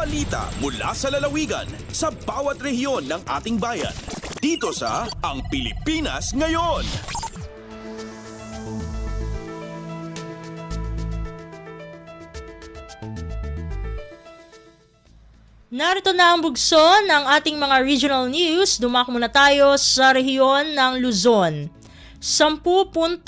Balita mula sa lalawigan sa bawat rehiyon ng ating bayan. Dito sa Ang Pilipinas Ngayon. Narito na ang bugso ng ating mga regional news. Dumako muna tayo sa rehiyon ng Luzon. 10.4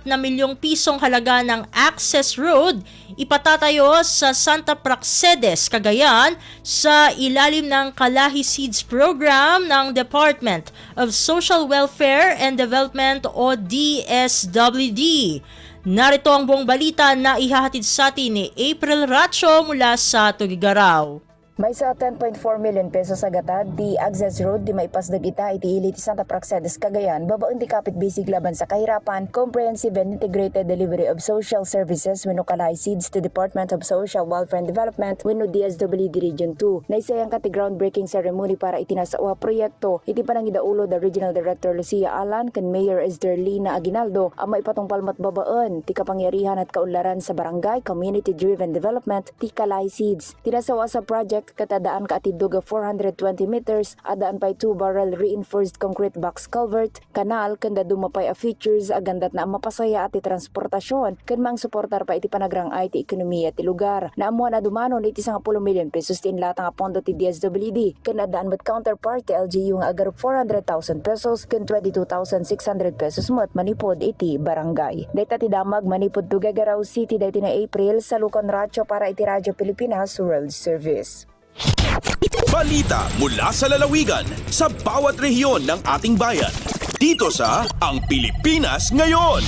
na milyong pisong halaga ng access road ipatatayo sa Santa Praxedes, Cagayan sa ilalim ng Kalahi Seeds Program ng Department of Social Welfare and Development o DSWD. Narito ang buong balita na ihahatid sa atin ni April Racho mula sa Tugigaraw. May sa 10.4 million pesos sa gatad, di access road di maipasdag ita iti ili ti Santa Praxedes, Cagayan, babaon ti kapit bisig laban sa kahirapan, comprehensive and integrated delivery of social services wenno Kalahi Seeds to Department of Social Welfare and Development wenno DSWD Region 2. Naisayang kati groundbreaking ceremony para itinasawa proyekto, iti panangidaulo the Regional Director Lucia Alan ken Mayor Esderlina Aguinaldo ang maipatungpal babaen ti kapangyarihan at kaunlaran sa barangay community-driven development ti Kalahi Seeds. Tinasawa sa project katadaan ka atidog 420 meters, adaan pay 2-barrel reinforced concrete box culvert, kanal, kanda dumapay a features, agandat na mapasaya at transportasyon, kan mang suportar pa iti panagrang ay ti ekonomiya ti lugar. Naamuan na dumanon iti 10 million pesos ti inlatang apondo ti DSWD, kan adaan mat counterpart ti LGU nga agar 400,000 pesos, kan 22,600 pesos mat manipod iti barangay. Dayta ti damag manipod Tugigaraw City dayti na April sa Lucon Racho para iti Radyo Pilipinas World Service. Balita mula sa lalawigan sa bawat rehiyon ng ating bayan. Dito sa Ang Pilipinas Ngayon.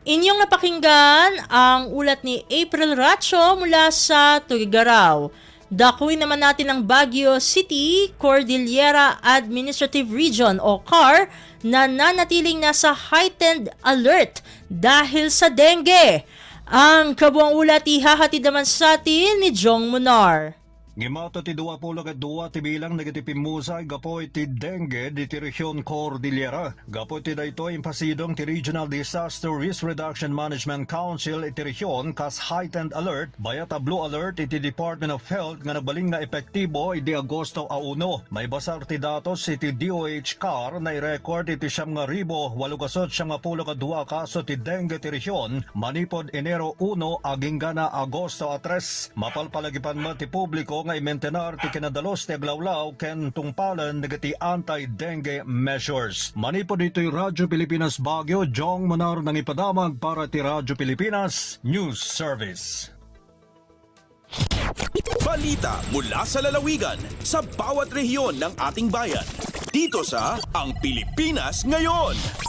Inyong napakinggan ang ulat ni April Racho mula sa Tugigaraw. Dakuin naman natin ang Baguio City, Cordillera Administrative Region o CAR na nanatiling nasa heightened alert dahil sa dengue. Ang kabuang ulat ihahatid naman sa atin ni Jong Munar. Gimato ti 22 ti bilang nagatipimusay gapoy ti dengue di ti Rehiyon Cordillera. Gapoy ti dayto impasidong ti Regional Disaster Risk Reduction Management Council iti rehiyon kas heightened alert bayat a blue alert iti Department of Health nga nabaling na epektibo iti Agosto a 1. May basar ti datos iti DOH CAR na i-record iti 5,882 kaso ti dengue ti rehiyon manipod Enero 1 aging gana Agosto a 3. Mapalpalagipan mo ti publiko nga i-maintenar ti kinadalos ti aglawlaw ken tungpalan nagati anti-dengue measures. Manipod dito'y Radyo Pilipinas Baguio, Jong Manar nang ipadamag para ti Radyo Pilipinas News Service. Balita mula sa lalawigan sa bawat rehiyon ng ating bayan. Dito sa Ang Pilipinas Ngayon.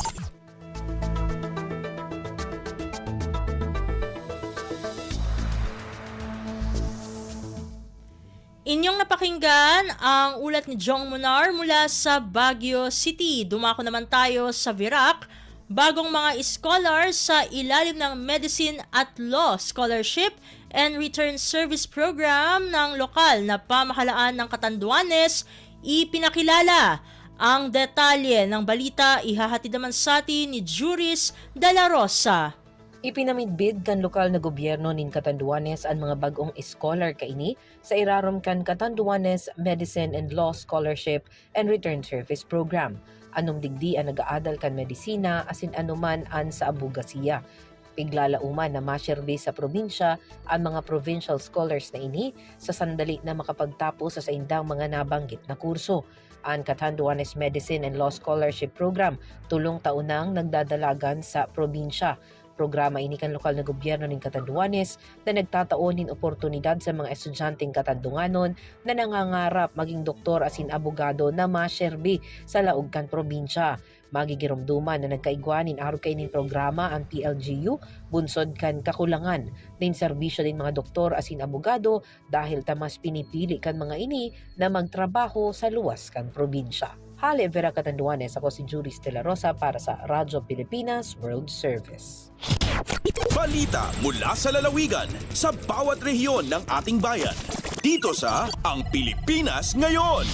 Inyong napakinggan ang ulat ni Jong Munar mula sa Baguio City. Dumako naman tayo sa Virac. Bagong mga scholar sa ilalim ng Medicine at Law Scholarship and Return Service Program ng lokal na pamahalaan ng Catanduanes ipinakilala. Ang detalye ng balita ihahatid naman sa atin ni Juris de la Rosa. Ipinamidbid kan lokal na gobyerno nin Catanduanes ang mga bagong scholar kaini sa irarom kan Catanduanes Medicine and Law Scholarship and Return Service Program. Anong digdi ang nag-aadal kan medisina asin anuman an sa abogasiya. Piglalauman na masyerbe sa probinsya ang mga provincial scholars na ini sa sandali na makapagtapos sa indang mga nabanggit na kurso. Ang Catanduanes Medicine and Law Scholarship Program tulong taunang nagdadalagan sa probinsya. Programa ini kan lokal na gobyerno ng Catanduanes na nagtataon nin oportunidad sa mga estudyanteng Katandunganon na nangangarap maging doktor asin abogado na masyerbe sa laog kan probinsya. Magigirumduman na nagkaigwanin araw kay nin programa ang PLGU bunsod kan kakulangan nin serbisyo din mga doktor asin abogado dahil tamas pinipili kan mga ini na magtrabaho sa luwas kan probinsya. Hale Vera Catanduanes, ako si Juris de la Rosa para sa Radyo Pilipinas World Service. Balita mula sa lalawigan sa bawat rehiyon ng ating bayan. Dito sa Ang Pilipinas Ngayon.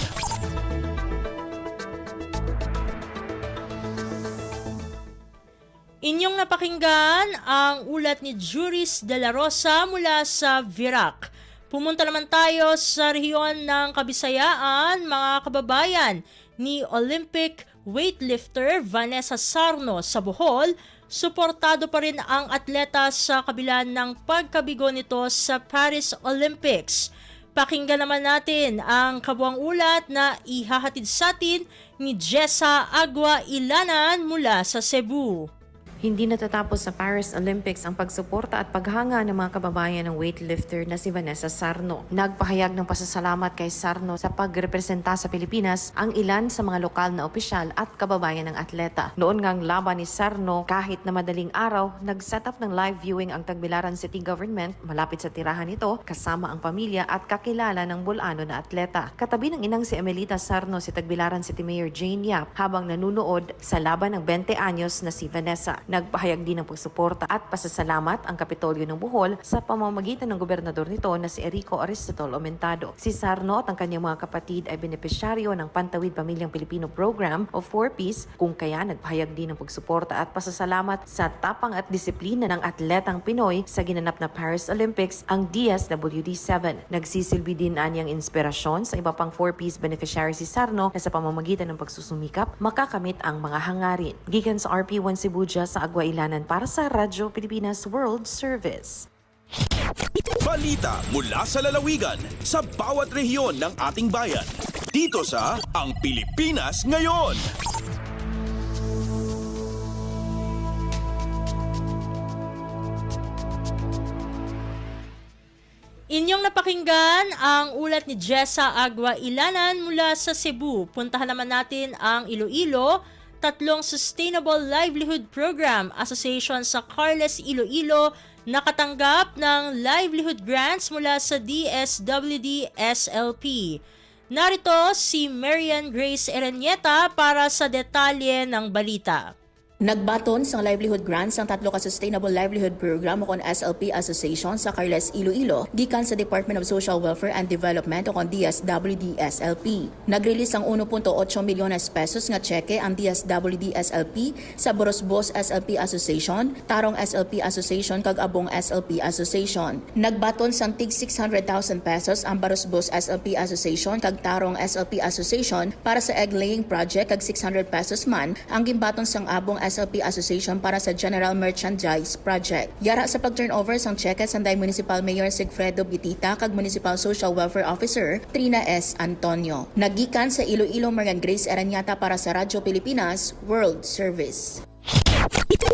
Inyong napakinggan ang ulat ni Juris de la Rosa mula sa Virac. Pumunta naman tayo sa rehiyon ng Kabisayaan, mga kababayan, ni Olympic weightlifter Vanessa Sarno sa Bohol. Suportado pa rin ang atleta sa kabila ng pagkabigo nito sa Paris Olympics. Pakinggan naman natin ang kabuang ulat na ihahatid sa atin ni Jessa Agua Ilanan mula sa Cebu. Hindi natatapos sa Paris Olympics ang pagsuporta at paghanga ng mga kababayan ng weightlifter na si Vanessa Sarno. Nagpahayag ng pasasalamat kay Sarno sa pagrepresenta sa Pilipinas ang ilan sa mga lokal na opisyal at kababayan ng atleta. Noon ngang laban ni Sarno, kahit na madaling araw, nag-set up ng live viewing ang Tagbilaran City Government malapit sa tirahan nito kasama ang pamilya at kakilala ng Bulano na atleta. Katabi ng inang si Emelita Sarno si Tagbilaran City Mayor Jane Yap habang nanunood sa laban ng 20 anyos na si Vanessa. Nagpahayag din ng pagsuporta at pasasalamat ang Kapitolyo ng Bohol sa pamamagitan ng gobernador nito na si Erico Aristotol Aumentado. Si Sarno at ang kanyang mga kapatid ay benepisyaryo ng Pantawid Pamilyang Pilipino Program o 4Ps, kung kaya nagpahayag din ng pagsuporta at pasasalamat sa tapang at disiplina ng atletang Pinoy sa ginanap na Paris Olympics, ang DSWD-7. Nagsisilbi din anyang inspirasyon sa iba pang 4Ps beneficiary si Sarno na sa pamamagitan ng pagsusumikap makakamit ang mga hangarin. Gikan sa RP1 Cebuja sa Agua Ilanan para sa Radyo Pilipinas World Service. Balita mula sa lalawigan sa bawat rehiyon ng ating bayan. Dito sa Ang Pilipinas Ngayon. Inyong napakinggan ang ulat ni Jessa Agua Ilanan mula sa Cebu. Puntahan naman natin ang Iloilo. Tatlong Sustainable Livelihood Program Association sa Carles, Iloilo nakatanggap ng livelihood grants mula sa DSWD-SLP. Narito si Marian Grace Erenieta para sa detalye ng balita. Nagbaton sa livelihood grants ang tatlo ka Sustainable Livelihood Program o kon SLP Association sa Carles, Iloilo, gikan sa Department of Social Welfare and Development o kon DSWD-SLP. Nag-release ang 1.8 milyones pesos nga cheque ang DSWD-SLP sa Borosbos SLP Association, Tarong SLP Association kag Abong SLP Association. Nagbaton sang tig 600,000 pesos ang Borosbos SLP Association kag Tarong SLP Association para sa egg laying project kag 600 pesos man ang gimbaton sang Abong SLP Association para sa General Merchandise Project. Yara sa pag-turnover sang cheque sanday Municipal Mayor Sigfredo Bitita kag Municipal Social Welfare Officer Trina S. Antonio. Nagikan sa Iloilo, Marian Grace Erenieta para sa Radyo Pilipinas World Service.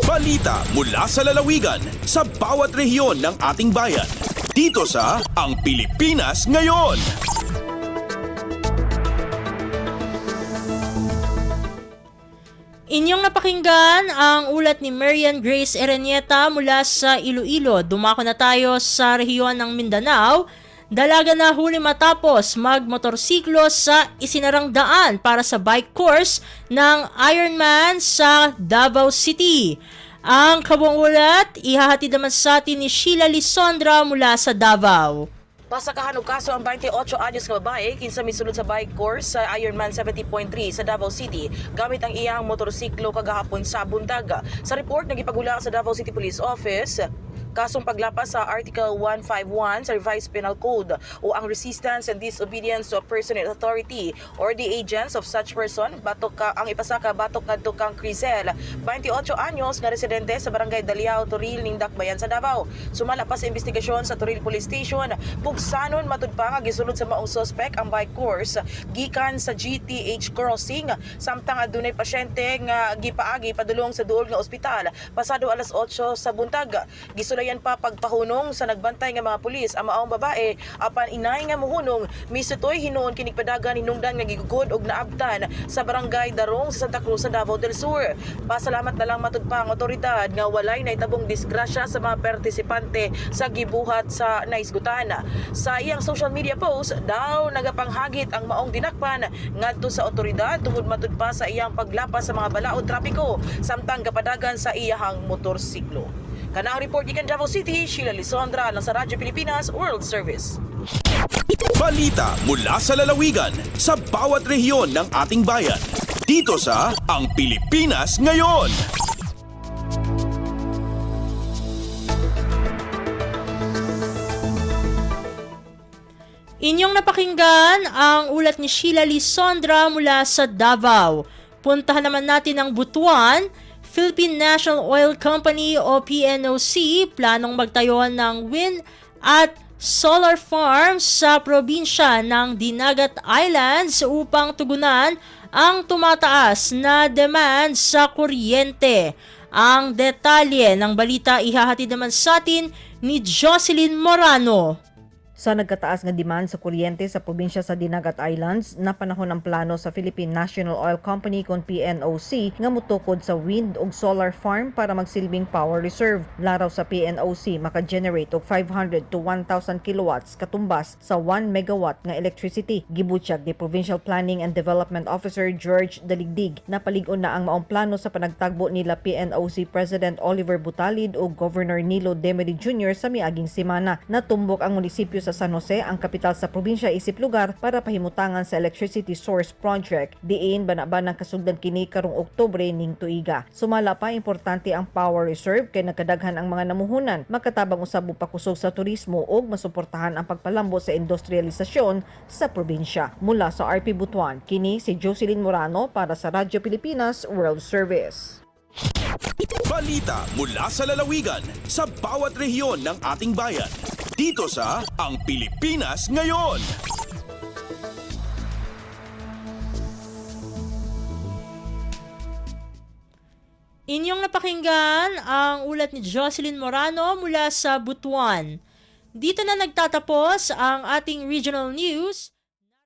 Balita mula sa lalawigan sa bawat rehiyon ng ating bayan. Dito sa Ang Pilipinas Ngayon. Inyong napakinggan ang ulat ni Marian Grace Erenieta mula sa Iloilo. Dumako na tayo sa rehiyon ng Mindanao. Dalaga na huli matapos magmotorsiklo sa isinarang daan para sa bike course ng Ironman sa Davao City. Ang kabuang ulat, ihahatid naman sa atin ni Sheila Lisondra mula sa Davao. Pasakahan og kaso ang 28 anyos nga babae kinsa misulod sa bike course sa Ironman 70.3 sa Davao City gamit ang iyang motorsiklo kagahapon sa bundag. Sa report nagipagula sa Davao City Police Office, kasong paglapas sa Article 151 sa Revised Penal Code o ang resistance and disobedience to a person in authority or the agents of such person. Batok ka ang ipasaka batok ngadto kang Crisel, 28 anyos nga residente sa Barangay Daliao, Toril, ning Dakbayan sa Davao. Sumala pa sa investigasyon sa Toril Police Station, pugsanon matud pa nga gisulod sa maong suspect ang bike course gikan sa GTH Crossing samtang adunay pasyente nga gipaagi padulong sa duol nga ospital pasado alas 8 sa buntag. Gisulayan pa pagpahunong sa nagbantay nga mga pulis ang maong babae apan inay nga muhunong misutoy hinuon kining padagan hinungdan nga gigugod og naabtan sa Barangay Darong sa Santa Cruz sa Davao del Sur. Pasalamat na lang matud pa ang otoridad nga walay naitabong disgrasya sa mga partisipante sa gibuhat sa naisgutan. Sa iyang social media post daw nagapanghagit ang maong dinakpan ngadto sa otoridad tungod matud pa sa iyang paglapas sa mga balaod trapiko samtang kapadagan sa iyahang motorsiklo. Kanang report gikan Davao City, Sheila Lisondra lang sa Radyo Pilipinas World Service. Balita mula sa lalawigan sa bawat rehiyon ng ating bayan. Dito sa Ang Pilipinas Ngayon. Inyong napakinggan ang ulat ni Sheila Lisondra mula sa Davao. Puntahan naman natin ang Butuan. Philippine National Oil Company o PNOC planong magtayo ng wind at solar farms sa probinsya ng Dinagat Islands upang tugunan ang tumataas na demand sa kuryente. Ang detalye ng balita ihahatid naman sa atin ni Jocelyn Morano. Sa nagkataas nga demand sa kuryente sa probinsya sa Dinagat Islands, napanahon ang plano sa Philippine National Oil Company kon PNOC nga mutukod sa wind ug solar farm para magsilbing power reserve. Laraw sa PNOC maka-generate og 500 to 1,000 kilowatts katumbas sa 1 megawatt nga electricity. Gibutyag ni Provincial Planning and Development Officer George Daligdig na palig-on na ang maong plano sa panagtagbo nila PNOC President Oliver Butalid ug Governor Nilo Demery Jr. sa miaging semana. Natumbok ang munisipyo sa San Jose, ang kapital sa probinsya, isip lugar para pahimutangan sa electricity source project. Diin banabanang kasugdan kini karong Oktubre ning tuiga. Sumala pa, importante ang power reserve kay nagkadaghan ang mga namuhunan, makatabang usab og pakusog sa turismo ug masuportahan ang pagpalambo sa industrialisasyon sa probinsya. Mula sa RP Butuan, kini si Jocelyn Morano para sa Radyo Pilipinas World Service. Balita mula sa lalawigan sa bawat rehiyon ng ating bayan. Dito sa Ang Pilipinas Ngayon. Inyong napakinggan ang ulat ni Jocelyn Morano mula sa Butuan. Dito na nagtatapos ang ating regional news.